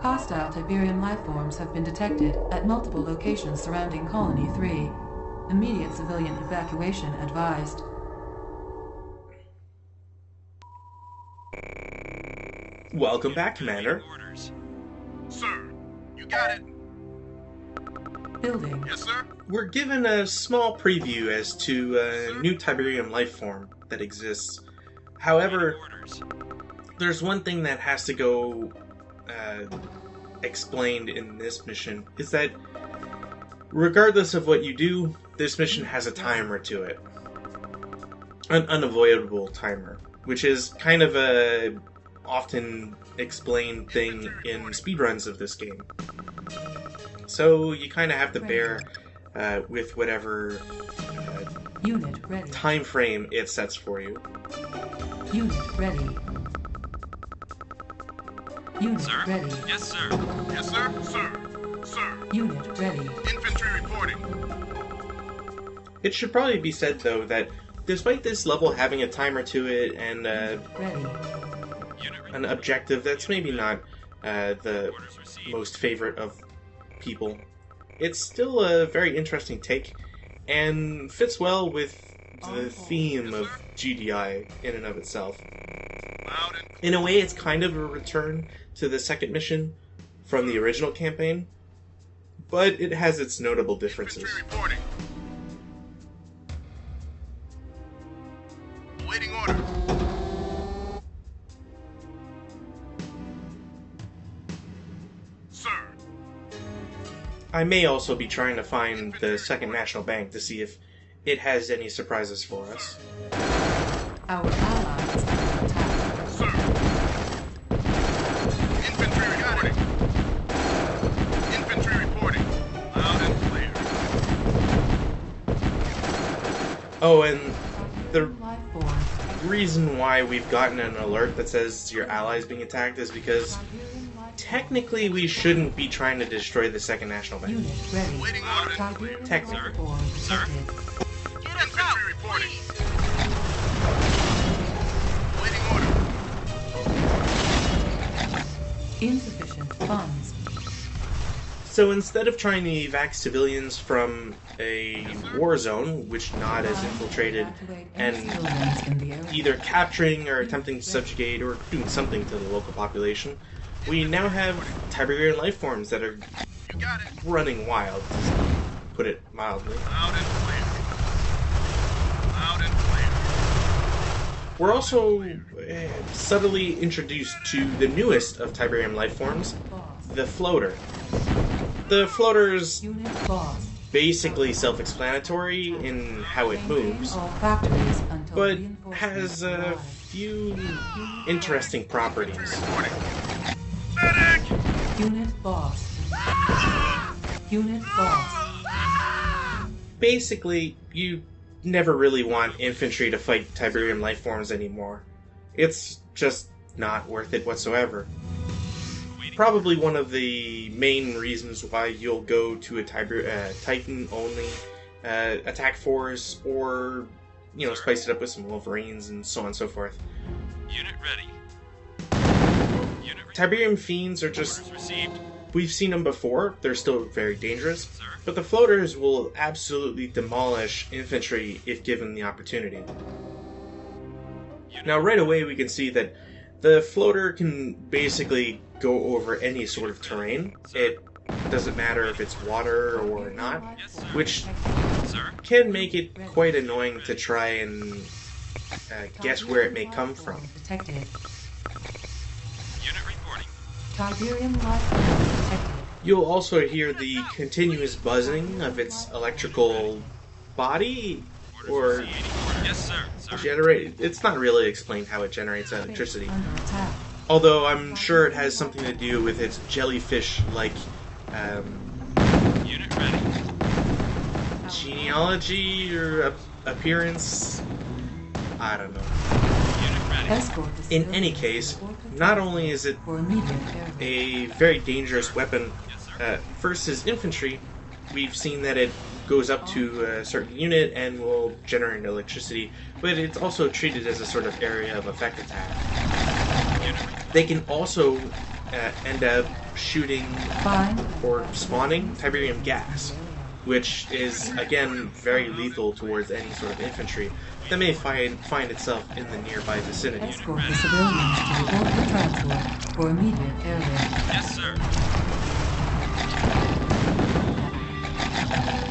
Hostile Tiberium lifeforms have been detected at multiple locations surrounding Colony 3. Immediate civilian evacuation advised. Welcome back, Commander. Orders. Sir, you got it. Building. Yes, sir. We're given a small preview as to a new Tiberium lifeform that exists. However, Orders. there's one thing that has to go explained in this mission, is that regardless of what you do, this mission has a timer to it. An unavoidable timer, which is kind of a often explained thing in speedruns of this game. So you kind of have to bear with whatever Unit ready. time frame it sets for you. Unit ready. Unit Sir? ready. Yes, sir. Yes, sir. Sir. Sir. Unit ready. Infantry reporting. It should probably be said, though, that despite this level having a timer to it and Ready. an objective that's maybe not the Orders received. most favorite of people, it's still a very interesting take and fits well with the theme of GDI in and of itself. Loud and In a way, it's kind of a return to the second mission from the original campaign, but it has its notable differences. infantry reporting. Awaiting order. Sir. I may also be trying to find the Second National Bank to see if it has any surprises for us. Our allies are attacked. Sir. Infantry reporting. Infantry reporting. Loud and clear. Oh, and the Lifeform. reason why we've gotten an alert that says your allies being attacked is because technically we shouldn't be trying to destroy the Second National Bank. Unit ready. Waiting order. Tiberium Technically. lifeform Sir? detected. Infantry reporting. Waiting order. Insufficient funds. So instead of trying to evac civilians from a war zone, which Nod has infiltrated, and Civilians in the area. either capturing or attempting to subjugate or doing something to the local population, we now have Tiberian lifeforms that are You got it. running wild, to put it mildly. Loud and clear. Loud and clear. We're also subtly introduced to the newest of Tiberium lifeforms, Boss. the floater. The floater's Unit boss. basically self-explanatory in how it moves, All factories until but reinforcements has a arrive. few interesting properties. Reporting. Medic! Unit boss. Unit boss. Basically, you never really want infantry to fight Tiberium lifeforms anymore. It's just not worth it whatsoever. Probably one of the main reasons why you'll go to a Titan-only attack force, or, you know, spice it up with some Wolverines and so on and so forth. Unit ready. Unit Tiberium Fiends are just... Orders received. We've seen them before, they're still very dangerous, Sir. but the floaters will absolutely demolish infantry if given the opportunity. Unit Now right away we can see that the floater can basically go over any sort of terrain. It doesn't matter if it's water or not, Yes, sir. which Sir. can make it quite annoying to try and guess where it may come from. Detected. Unit reporting. Tiberium lifeform detected. You'll also hear the continuous buzzing of its electrical body, or Yes, sir. Sir. generate. It's not really explained how it generates electricity. Under attack. Although I'm sure it has something to do with its jellyfish-like Unit ready. genealogy or appearance. I don't know. Unit ready. Escort the In any civilians case, to Fort Control not only is it for immediate air a very dangerous weapon Yes, sir. versus infantry, we've seen that it goes up to a certain unit and will generate electricity, but it's also treated as a sort of area of effect attack. Unit ready. They can also end up shooting Find or spawning Tiberium gas, which is, again, very lethal towards any sort of infantry that may find itself in the nearby vicinity. escort the civilians to the orbital transport for immediate airlift. Yes, sir.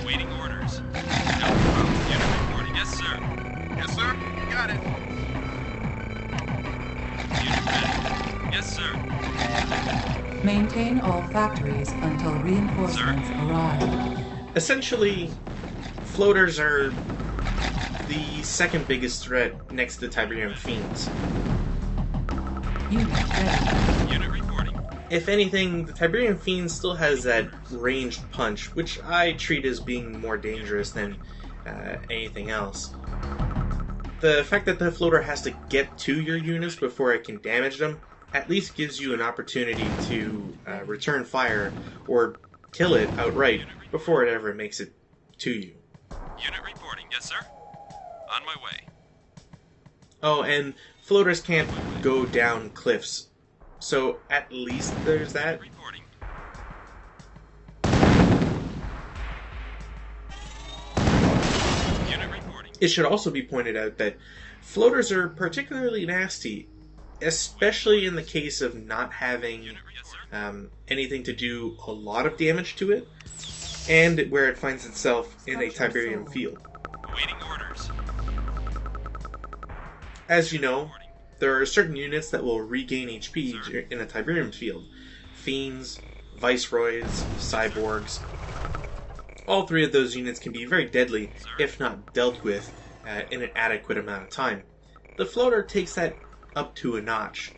Waiting orders. No problem. Unit reporting. Yes, sir. Yes, sir. Got it. Unit ready. Yes, sir. Maintain all factories until reinforcements arrive. Essentially, floaters are the second biggest threat next to the Tiberium fiends. Unit ready. Unit reporting. If anything, the Tiberium fiend still has that ranged punch, which I treat as being more dangerous than anything else. The fact that the floater has to get to your units before it can damage them at least gives you an opportunity to return fire or kill it outright before it ever makes it to you. Unit reporting. Yes, sir. On my way. Oh, and floaters can't go down cliffs, so at least there's that. Reporting. Unit reporting. It should also be pointed out that floaters are particularly nasty, especially in the case of not having Unit. Yes, sir. anything to do a lot of damage to it, and where it finds itself in a Tiberium field. Awaiting orders. As you know, there are certain units that will regain HP in a Tiberium field. Fiends, Viceroys, Cyborgs. All three of those units can be very deadly if not dealt with in an adequate amount of time. The floater takes that up to a notch,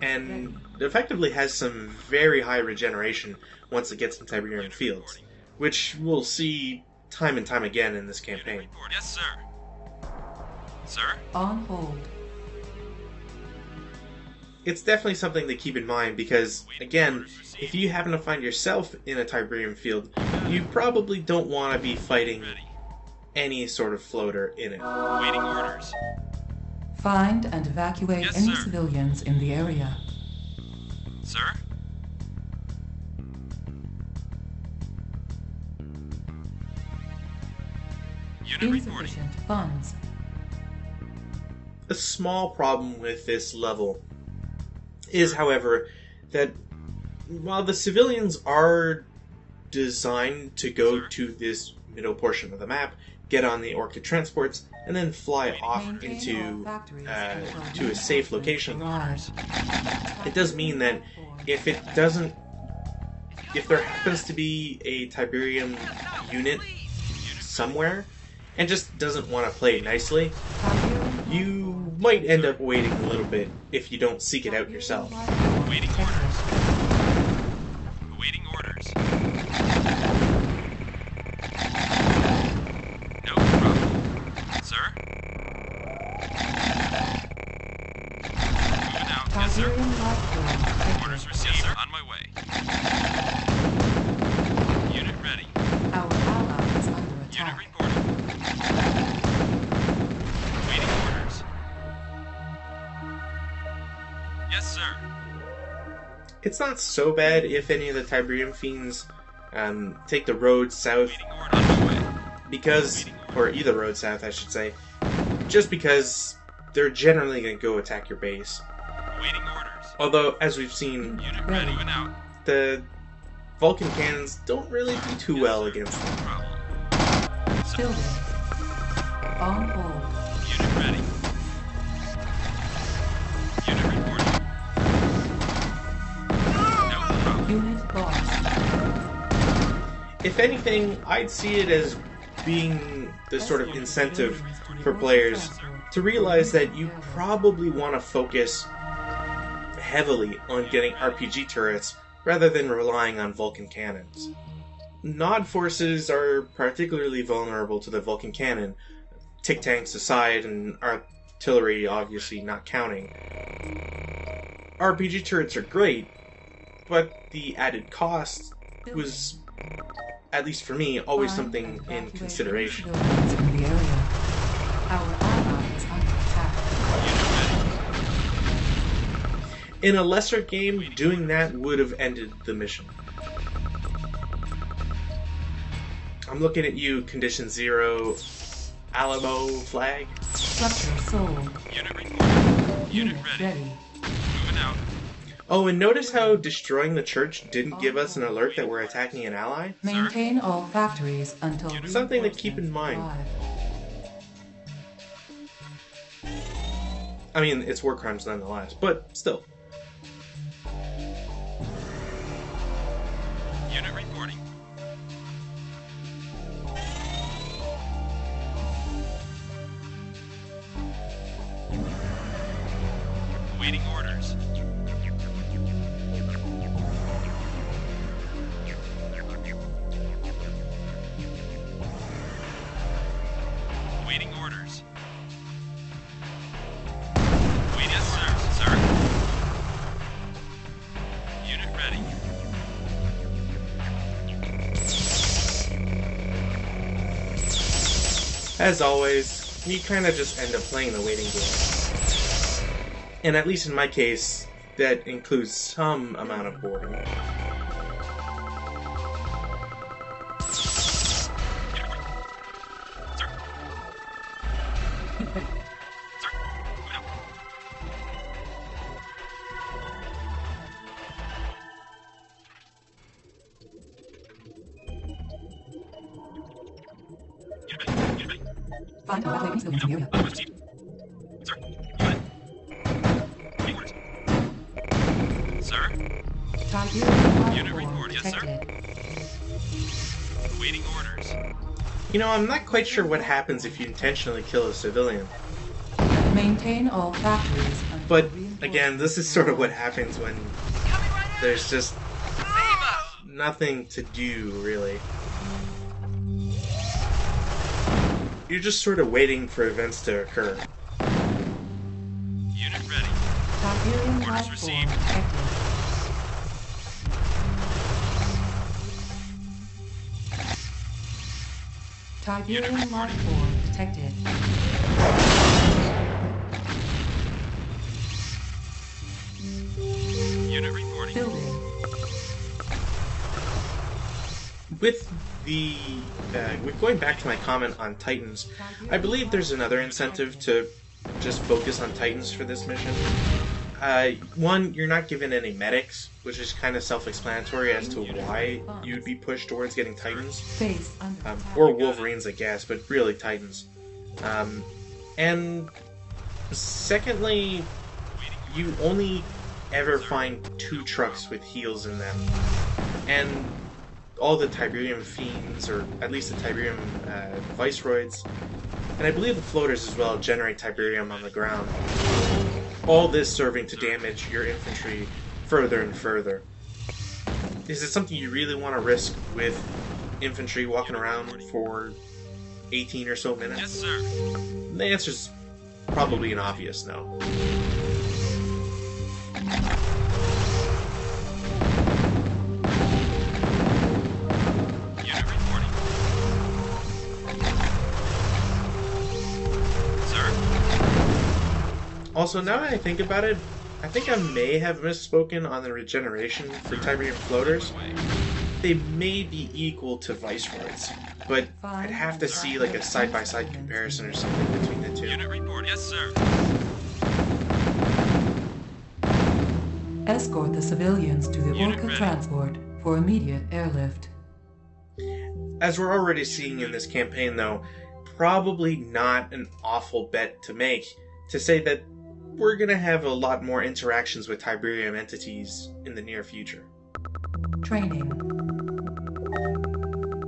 and effectively has some very high regeneration once it gets in Tiberium fields, which we'll see time and time again in this campaign. Report. Yes, sir. Sir? On hold. It's definitely something to keep in mind because, again, if you happen to find yourself in a Tiberium field, you probably don't want to be fighting Ready. any sort of floater in it. Waiting orders. Find and evacuate Yes, any sir. civilians in the area. Sir? Unit reporting. Insufficient funds. A small problem with this level is, however, that while the civilians are designed to go to this middle portion of the map, get on the Orchid transports, and then fly off Maintain into all factories until to a safe location, arrive. it does mean that if there happens to be a Tiberium unit somewhere and just doesn't want to play nicely, you might end up waiting a little bit if you don't seek it out yourself. Awaiting orders. Awaiting orders. No problem. Sir? Moving out. Yes, sir. Tiberium life form Orders triggered. received, sir. On my way. Unit ready. Our ally is under Unit attack. reporting. Waiting orders. Yes, sir. It's not so bad if any of the Tiberium fiends take the road south, Waiting order. On my way. because, or either road south, I should say, just because they're generally going to go attack your base. Waiting orders. Although, as we've seen, Unit ready. Moving out. the Vulcan cannons don't really do too well against them. No problem. Sir. Building. On hold. Unit ready. Unit reporting. No problem. Unit lost. If anything, I'd see it as being the sort of incentive for players to realize that you probably want to focus heavily on getting RPG turrets rather than relying on Vulcan cannons. Nod forces are particularly vulnerable to the Vulcan cannon, tick tanks aside and artillery obviously not counting. RPG turrets are great, but the added cost was, at least for me, always Find something and in evacuate consideration. any civilians in the area. Our ally is under attack. Unit ready. In a lesser game, doing that would have ended the mission. I'm looking at you, Condition 0, Alamo flag. Structure sold. Unit reporting. Unit Unit ready. ready. Moving out. Oh, and notice how destroying the church didn't give us an alert that we're attacking an ally? Maintain all factories until Something to keep in mind. reinforcements arrive. I mean, it's war crimes nonetheless, but still. Unit reporting. Waiting orders. Waiting orders. Wait, yes, sir. Sir. Unit ready. As always, you kind of just end up playing the waiting game. And at least in my case, that includes some amount of boredom. Find evacuating civilians in the area. Sir? Tiberium Unit platform report, yes, sir. detected. Waiting orders. You know, I'm not quite sure what happens if you intentionally kill a civilian. Maintain all factories until But, reinforcements again, this is sort of what happens when there's just nothing to do, really. You're just sort of waiting for events to occur. Unit ready. Tiberium Orders platform received. detected. Tiberium Unit life reporting. form detected. Unit reporting. Building. With going back to my comment on Titans, I believe there's another incentive to just focus on Titans for this mission. One, you're not given any medics, which is kind of self-explanatory as to why you'd be pushed towards getting Titans. Base under attack. Or Wolverines, I guess, but really Titans. And secondly, you only ever find 2 trucks with heals in them. And all the Tiberium fiends, or at least the Tiberium Viceroids, and I believe the floaters as well, generate Tiberium on the ground. All this serving to damage your infantry further and further. Is it something you really want to risk with infantry walking around for 18 or so minutes? Yes, sir. The answer's probably an obvious no. Unit reporting. Sir? Also, now that I think about it, I think I may have misspoken on the regeneration for Tiberium floaters. They may be equal to Viceroids, but I'd have to see like a side-by-side comparison or something between the two. Unit report. Yes, sir. Escort the civilians to the Unit Orca ready. transport for immediate airlift. As we're already seeing in this campaign, though, probably not an awful bet to make to say that we're going to have a lot more interactions with Tiberium entities in the near future. Training.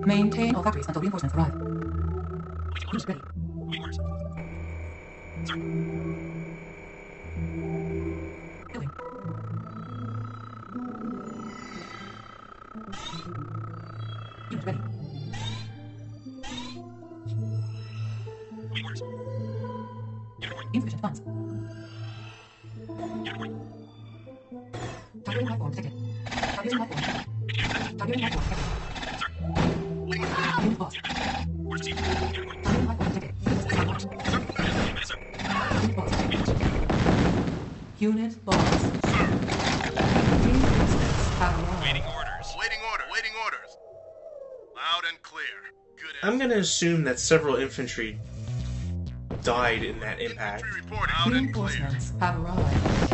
Maintain all factories until reinforcements arrive. Units ready. Waiting orders. Sir? Building. Units ready. Waiting orders. Unit reporting. Insufficient funds. Unit reporting. Tiberium life form detected. Tiberium life form detected. Tiberium life form detected. Sir? Unit lost. Orders received. Unit reporting. Tiberium life form detected. Sir? Yes, sir. Unit lost. Waiting orders. Unit lost. Sir? Loud and clear. Good I'm gonna assume that several infantry died in that impact. Infantry reporting. Loud and clear. Reinforcements have arrived.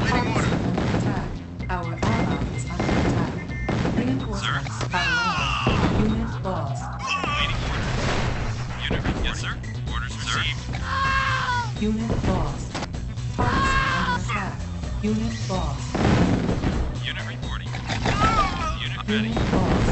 Waiting Targets order. are under attack. Our ally is under attack. Reinforcements have arrived. Unit lost. Waiting order. Unit reporting. Yes, sir. Orders received. Unit lost. Targets are under attack. Unit lost. Unit reporting. Unit ready. Unit lost.